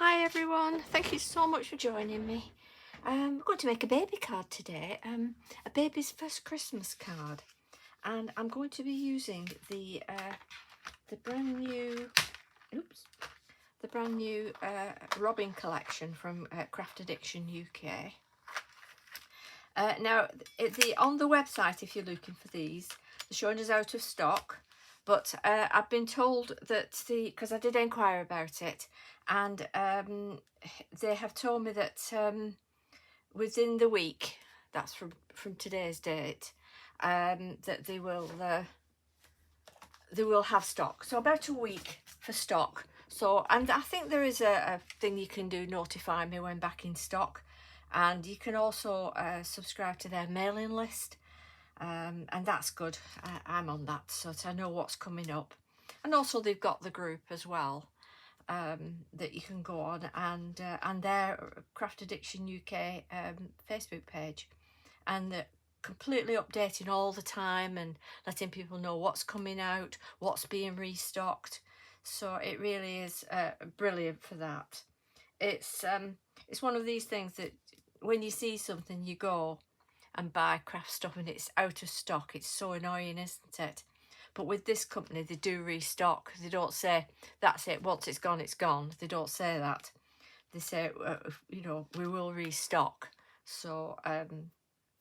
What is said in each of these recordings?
Hi everyone, thank you so much for joining me. I'm going to make a baby card today, a baby's first Christmas card, and I'm going to be using the brand new, Robin collection from CraftaddictionUK. Now, on the website, if you're looking for these, they're showing us out of stock. But I've been told that because I did inquire about it, and they have told me that within the week, that's from today's date, that they will have stock. So about a week for stock. So, and I think there is a thing you can do, notify me when back in stock, and you can also subscribe to their mailing list. And that's good. I'm on that, so that I know what's coming up. And also they've got the group as well, that you can go on, and their Craft Addiction UK Facebook page, and they're completely updating all the time and letting people know what's coming out, what's being restocked. So it really is brilliant for that. It's one of these things that when you see something, you go and buy craft stuff and it's out of stock. It's so annoying, isn't it? But with this company, they do restock. They don't say, that's it, once it's gone, it's gone. They don't say that. They say, you know, we will restock. So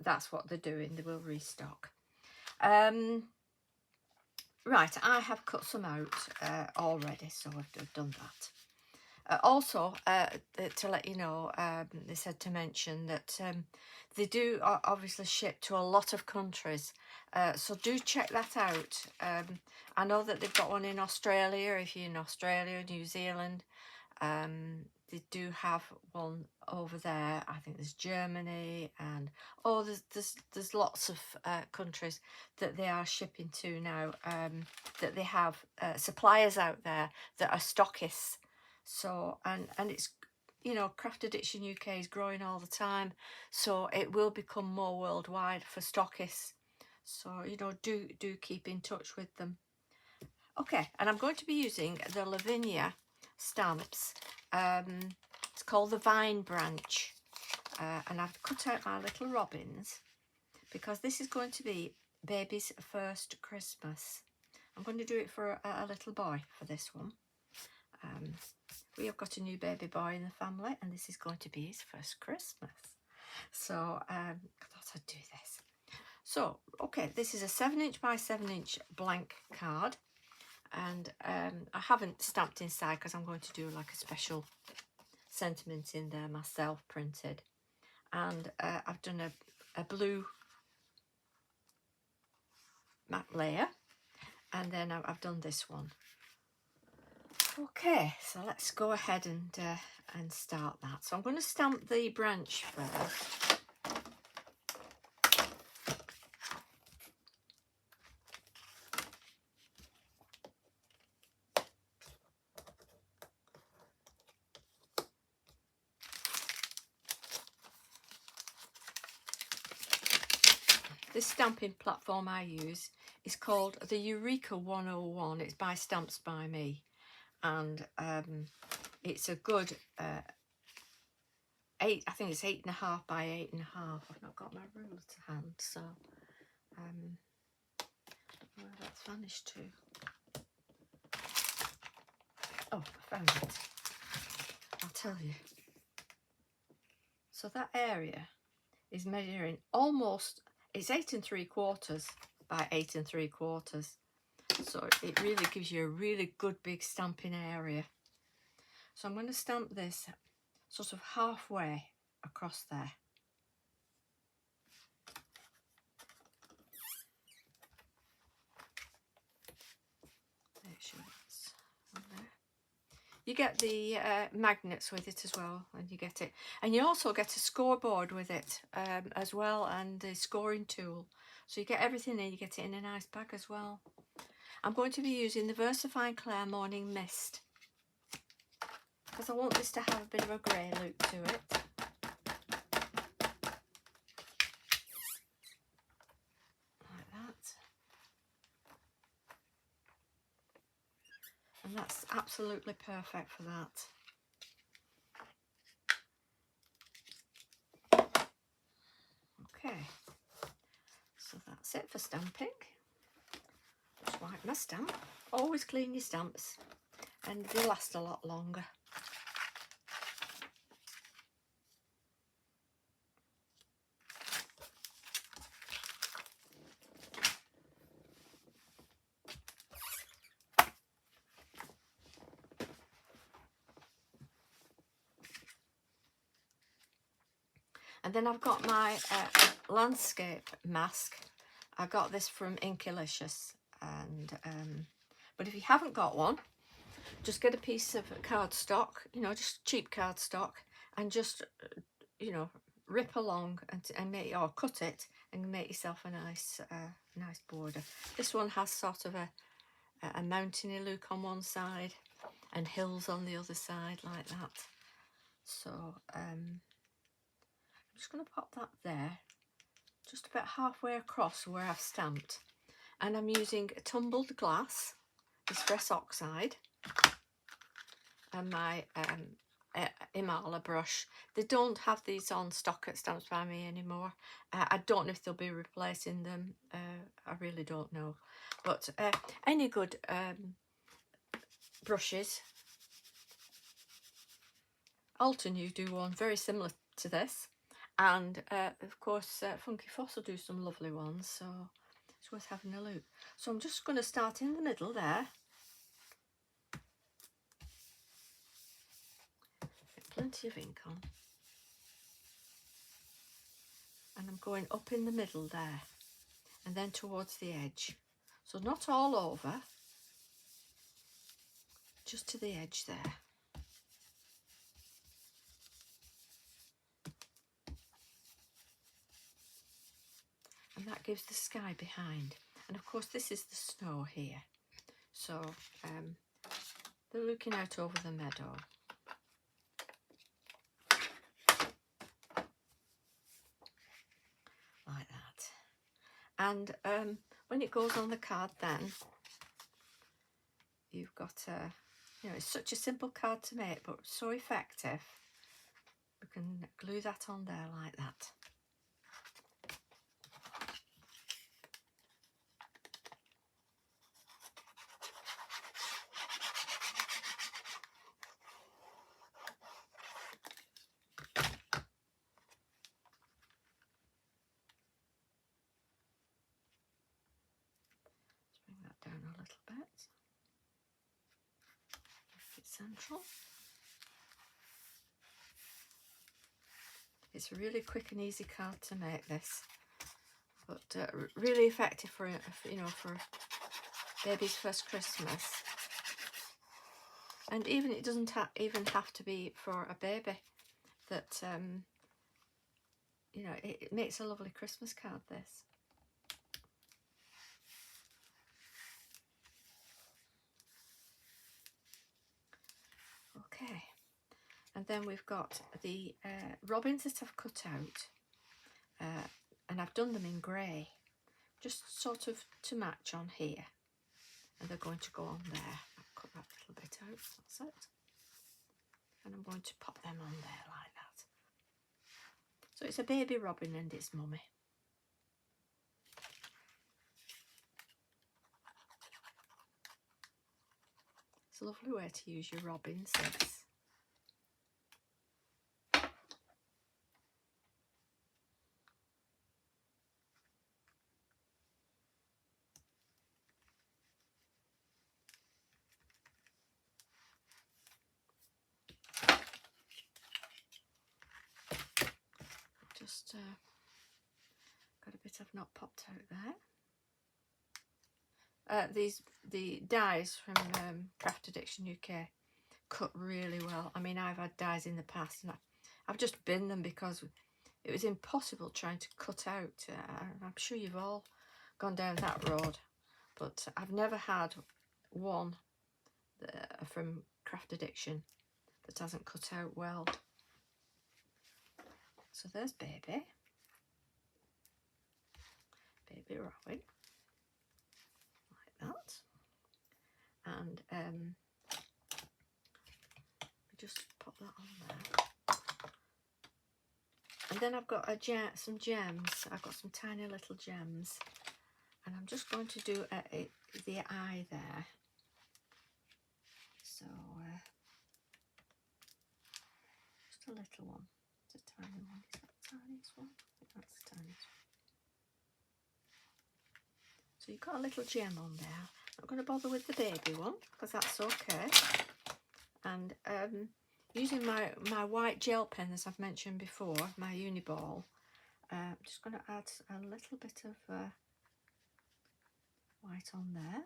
that's what they're doing. They will restock. Right, I have cut some out already, so I've done that. Also, to let you know, they said to mention that they do obviously ship to a lot of countries, so do check that out. I know that they've got one in Australia. If you're in Australia, New Zealand, they do have one over there. I think there's Germany, and there's lots of countries that they are shipping to now, that they have suppliers out there that are stockists. So, and it's, you know, Craft Addiction UK is growing all the time, so it will become more worldwide for stockists. So, you know, do keep in touch with them. Okay, and I'm going to be using the Lavinia Stamps. It's called the Vine Branch, and I've cut out my little robins because this is going to be baby's first Christmas. I'm going to do it for a little boy for this one. We have got a new baby boy in the family, and this is going to be his first Christmas. So I thought I'd do this. So, okay, this is a 7" by 7" blank card, and I haven't stamped inside because I'm going to do like a special sentiment in there myself, printed. And I've done a blue matte layer, and then I've done this one. Okay, so let's go ahead and start that. So I'm going to stamp the branch first. This stamping platform I use is called the Eureka 101. It's by Stamps by Me, and it's a good I think it's 8.5 by 8.5. I've not got my ruler to hand, so I don't know where that's vanished to. Oh, I found it. I'll tell you. So that area is measuring almost, it's 8 3/4 by 8 3/4. So it really gives you a really good big stamping area. So I'm going to stamp this sort of halfway across there. Make sure it's on there. You get the magnets with it as well, and you get it, and you also get a scoreboard with it as well, and a scoring tool. So you get everything in. You get it in a nice bag as well. I'm going to be using the VersaFine Clair Morning Mist because I want this to have a bit of a grey look to it. Like that. And that's absolutely perfect for that. that's it for stamping. Just wipe my stamp. Always clean your stamps and they last a lot longer. And then I've got my landscape mask. I got this from Inkalicious, and but if you haven't got one, just get a piece of cardstock, you know, just cheap cardstock, and just rip along and make, or cut it and make yourself a nice nice border. This one has sort of a mountainy look on one side and hills on the other side like that. So I'm just going to pop that there, just about halfway across where I've stamped. And I'm using a tumbled glass, Distress Oxide, and my Imala brush. They don't have these on stock at Stamps by Me anymore. I don't know if they'll be replacing them. I really don't know. But any good brushes. Altenew do one very similar to this. And of course Funky Fossil do some lovely ones, so it's worth having a look. So I'm just going to start in the middle there. Get plenty of ink on. And I'm going up in the middle there and then towards the edge. So not all over, just to the edge there. And that gives the sky behind. And of course this is the snow here. So they're looking out over the meadow. Like that. And when it goes on the card then, you've got it's such a simple card to make, but so effective. We can glue that on there like that. Bring that down a little bit. Make it central. It's a really quick and easy card to make this, but really effective for for baby's first Christmas. And even it doesn't even have to be for a baby. That it makes a lovely Christmas card. This. Okay, and then we've got the robins that I've cut out, and I've done them in grey, just sort of to match on here, and they're going to go on there. I'll cut that little bit out, that's it, and I'm going to pop them on there like that. So it's a baby robin and its mummy. It's a lovely way to use your robins, this. Just got a bit I've not popped out there. The dies from CraftaddictionUK cut really well. I mean, I've had dies in the past and I've just binned them because it was impossible trying to cut out. I'm sure you've all gone down that road, but I've never had one from Craftaddiction that hasn't cut out well. So there's baby Robin, like that. And just pop that on there. And then I've got some gems. I've got some tiny little gems And I'm just going to do the eye there. So just a little one. It's a tiny one. Is that the tiniest one? I think that's the tiniest one. So you've got a little gem on there. I'm not going to bother with the baby one because that's okay. And using my white gel pen, as I've mentioned before, my Uniball, I'm just going to add a little bit of white on there,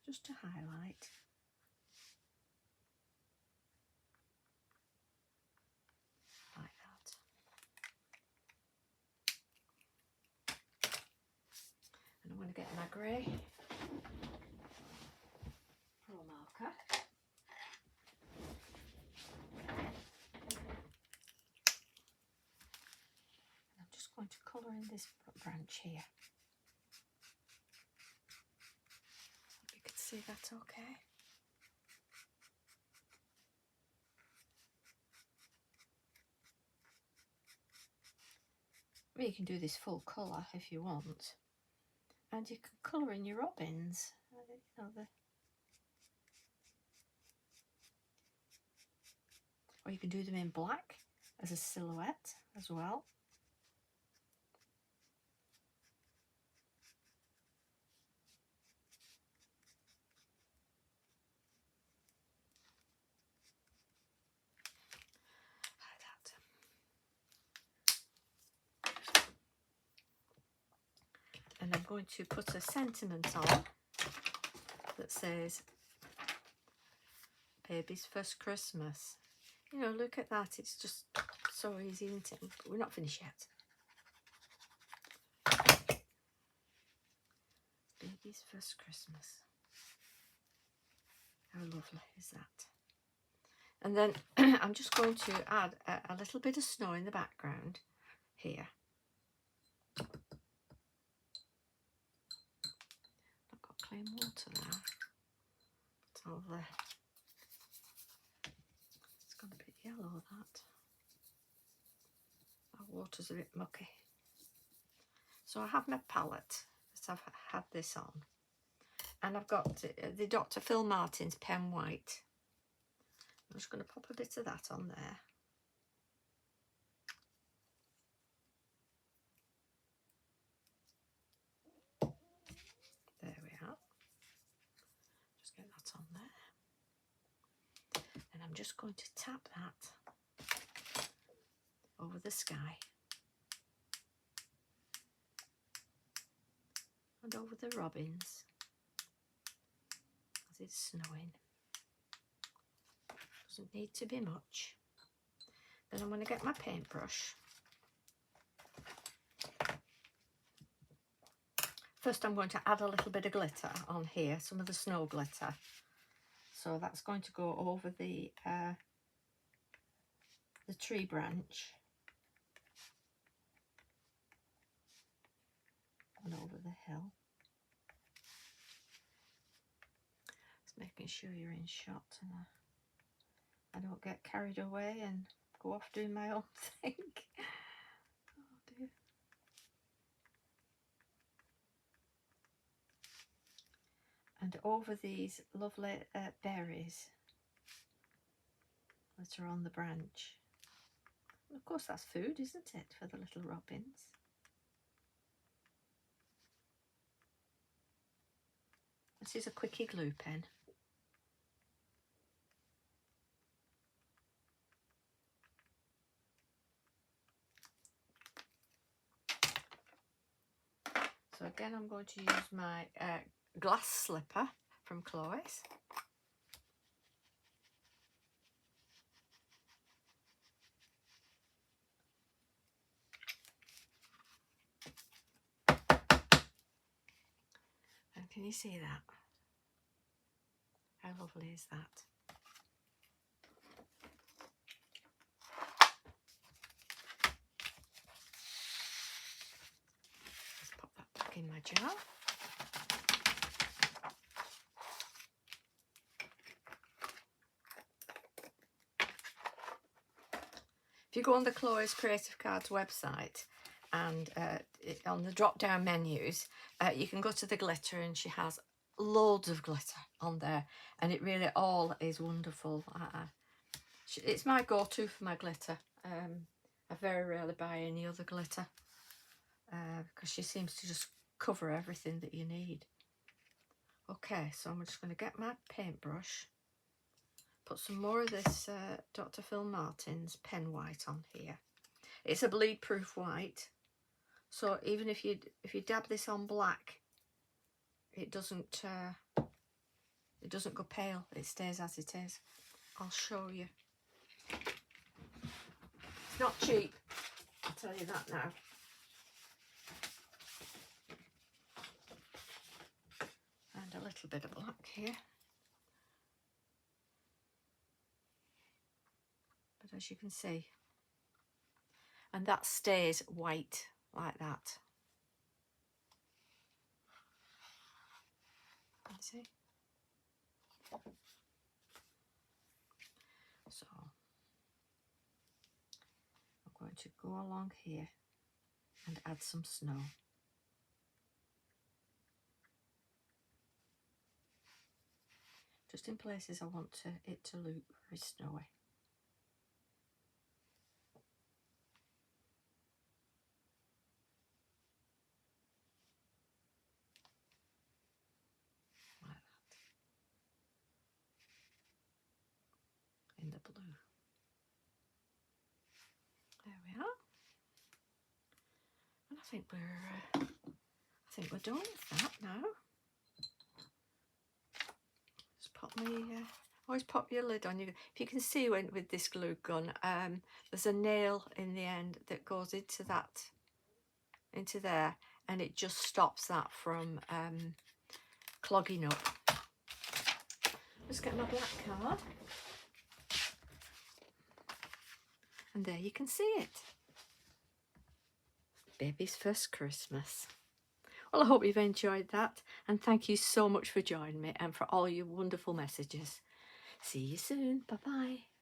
just to highlight. Like that. And I'm going to get my grey Pro marker. And I'm just going to colour in this branch here. Hope you can see that okay. I mean, you can do this full colour if you want. And you can colour in your robins. You know, or you can do them in black as a silhouette as well. And I'm going to put a sentiment on that says baby's first Christmas. You know, look at that, it's just so easy, isn't it? But we're not finished yet. Baby's first Christmas. How lovely is that? And then I'm just going to add a little bit of snow in the background here. I've got clean water there. It's all there. It's gone a bit yellow, that. Our water's a bit mucky. So I have my palette that I've had this on. And I've got the Dr. Phil Martin's Pen White. I'm just going to pop a bit of that on there. There we are. Just get that on there. And I'm just going to tap that over the sky. And over the robins as it's snowing. Doesn't need to be much. Then I'm going to get my paintbrush. First I'm going to add a little bit of glitter on here, some of the snow glitter. So that's going to go over the tree branch. And over the hill. Just making sure you're in shot and I don't get carried away and go off doing my own thing. Oh dear. And over these lovely berries that are on the branch. And of course that's food, isn't it, for the little robins? This is a quickie glue pen. So again, I'm going to use my glass slipper from Chloe's. And can you see that? How lovely is that? Let's pop that back in my jar. If you go on the Chloe's Creative Cards website and on the drop down menus you can go to the glitter, and she has loads of glitter on there, and it really all is wonderful. It's my go-to for my glitter. I very rarely buy any other glitter because she seems to just cover everything that you need. Okay, so I'm just going to get my paintbrush, put some more of this Dr. Phil Martin's pen white on here. It's a bleed proof white, so even if you dab this on black, it doesn't go pale. It stays as it is. I'll show you. It's not cheap, I'll tell you that now. And a little bit of black here. But as you can see, and that stays white like that. You see? So I'm going to go along here and add some snow. Just in places I want it to look very snowy. Like that. In the blue. There we are. And I think we're done with that now. Just pop always pop your lid on. If you can see with this glue gun, there's a nail in the end that goes into there, and it just stops that from clogging up. Just get my black card, and there you can see it. Baby's first Christmas. Well, I hope you've enjoyed that, and thank you so much for joining me and for all your wonderful messages. See you soon. Bye bye.